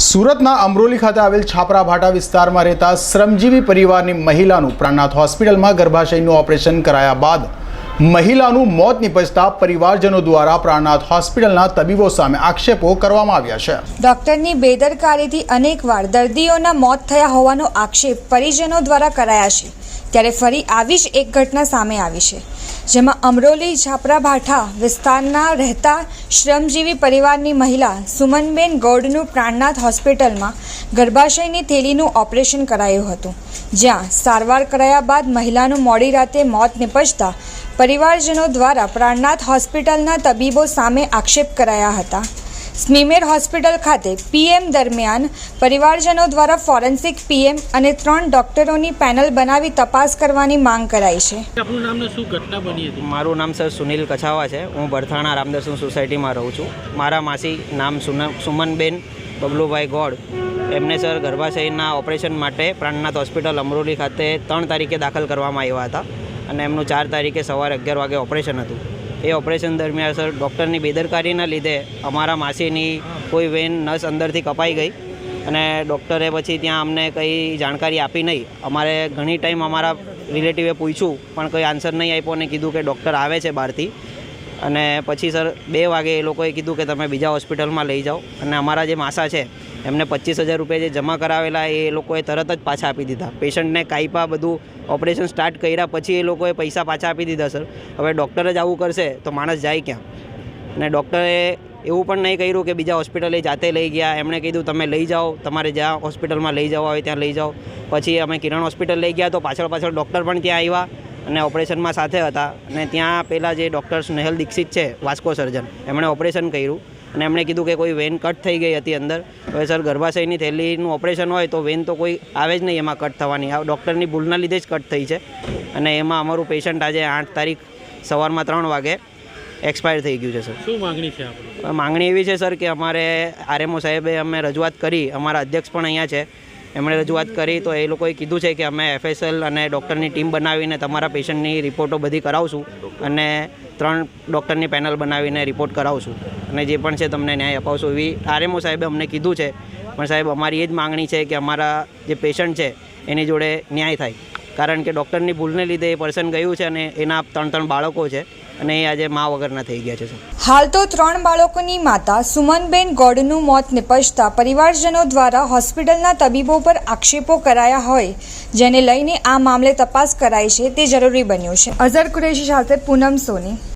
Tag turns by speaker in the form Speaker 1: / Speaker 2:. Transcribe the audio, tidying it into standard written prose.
Speaker 1: સુરતના અમરોલી ખાતે આવેલ છાપરા ભાટા વિસ્તારમાં રહેતા શ્રમજીવી પરિવારની મહિલાનું પ્રાણનાથ હોસ્પિટલમાં ગર્ભાશયનું ઓપરેશન કરાયા બાદ મહિલાનું મોત નિપજતા પરિવારજનો દ્વારા પ્રાણનાથ હોસ્પિટલના તબીબો સામે આક્ષેપો કરવામાં આવ્યા છે।
Speaker 2: ડોક્ટરની બેદરકારીથી અનેકવાર દર્દીઓના મોત થયા હોવાનો આક્ષેપ પરિજનો દ્વારા કરાયા છે। ત્યારે ફરી આવી જ એક ઘટના સામે આવી છે, જેમાં અમરોલી છાપરા ભાઠા વિસ્તારના રહેતા શ્રમજીવી પરિવારની મહિલા સુમનબેન ગોડનું પ્રાણનાથ હોસ્પિટલમાં ગર્ભાશયની થેલીનું ઓપરેશન કરાયું હતું, જ્યાં સારવાર કરાયા બાદ મહિલાનું મોડી રાતે મોત નિપજતા પરિવારજનો દ્વારા પ્રાણનાથ હોસ્પિટલના તબીબો સામે આક્ષેપ કરાયા હતા। સ્મીમેર હોસ્પિટલ ખાતે પીએમ દરમિયાન પરિવારજનો દ્વારા ફોરેન્સિક પીએમ અને 3 ડોક્ટરોની પેનલ બનાવી તપાસ કરવાની માંગ કરાઈ છે।
Speaker 3: આપનું નામ ને શું ઘટના બની હતી?
Speaker 4: મારું નામ સર સુનિલ કછાવા છે। હું બરથાણા રામદર્શન સોસાયટીમાં રહું છું। મારા માસી નામ સુમનબેન બબલુભાઈ ગોડ, એમને સર ગર્ભાશયના ઓપરેશન માટે પ્રાણનાથ હોસ્પિટલ અમરોલી ખાતે 3 તારીખે દાખલ કરવામાં આવ્યા હતા અને એમનું 4 તારીખે સવારે 11 વાગે ઓપરેશન હતું। એ ઓપરેશન દરમિયાન સર ડૉક્ટરની બેદરકારીના લીધે અમારા માસીની કોઈ વેન નસ અંદરથી કપાઈ ગઈ અને ડૉક્ટરે પછી ત્યાં અમને કંઈ જાણકારી આપી નહીં। અમારે ઘણી ટાઈમ અમારા રિલેટિવે પૂછ્યું પણ કંઈ આન્સર નહીં આપ્યો અને કીધું કે ડૉક્ટર આવે છે બહારથી। અને પછી સર 2 વાગે એ લોકોએ કીધું કે તમે બીજા હોસ્પિટલમાં લઈ જાઓ અને અમારા જે માસા છે એમને 25,000 રૂપિયા જે જમા કરાવેલા એ લોકોએ તરત જ પાછા આપી દીધા। પેશન્ટને કાંઈપા બધું ઓપરેશન સ્ટાર્ટ કર્યા પછી એ લોકોએ પૈસા પાછા આપી દીધા સર। હવે ડૉક્ટર જ આવું કરશે તો માણસ જાય ક્યાં? અને ડૉક્ટરે એવું પણ નહીં કર્યું કે બીજા હોસ્પિટલે જાતે લઈ ગયા, એમણે કીધું તમે લઈ જાઓ, તમારે જ્યાં હોસ્પિટલમાં લઈ જવા હોય ત્યાં લઈ જાઓ। પછી અમે કિરણ હોસ્પિટલ લઈ ગયા તો પાછળ ડૉક્ટર પણ ત્યાં આવ્યા અને ઓપરેશનમાં સાથે હતા અને ત્યાં પહેલાં જે ડૉક્ટર સ્નેહલ દીક્ષિત છે વાસ્કો સર્જન, એમણે ઓપરેશન કર્યું અને એમણે કીધું કે કોઈ વેન કટ થઈ ગઈ હતી અંદર। હવે સર ગર્ભાશયની થેલીનું ઓપરેશન હોય તો વેન તો કોઈ આવે જ નહીં એમાં કટ થવાની, આ ડૉક્ટરની ભૂલના લીધે જ કટ થઈ છે અને એમાં અમારું પેશન્ટ આજે 8 તારીખ સવારમાં 3 વાગે એક્સપાયર થઈ ગયું છે સર।
Speaker 3: શું માગણી છે આપણે?
Speaker 4: માગણી એવી છે સર કે અમારે આરએમઓ સાહેબે અમે રજૂઆત કરી, અમારા અધ્યક્ષ પણ અહીંયા છે, એમણે રજૂઆત કરી તો એ લોકોએ કીધું છે કે અમે FSL અને ડૉક્ટરની ટીમ બનાવીને તમારા પેશન્ટની રિપોર્ટો બધી કરાવશું અને 3 ડૉક્ટરની પેનલ બનાવીને રિપોર્ટ કરાવશું અને જે પણ છે તમને ન્યાય અપાવશું એવી આરએમઓ સાહેબે અમને કીધું છે। પણ સાહેબ અમારી એ જ માગણી છે કે અમારા જે પેશન્ટ છે એની જોડે ન્યાય થાય, કારણ કે ડૉક્ટરની ભૂલને લીધે એ પર્સન ગયું છે અને એના 3 બાળકો છે અને એ આજે મા વગરના થઈ ગયા છે સર।
Speaker 2: હાલ તો 3 બાળકોની માતા સુમનબેન ગોડનું મોત નિપજતા પરિવારજનો દ્વારા હોસ્પિટલના તબીબો પર આક્ષેપો કરાયા હોય, જેને લઈને આ મામલે તપાસ કરાઈ છે તે જરૂરી બન્યું છે। અઝર કુરેશી સાથે પૂનમ સોની।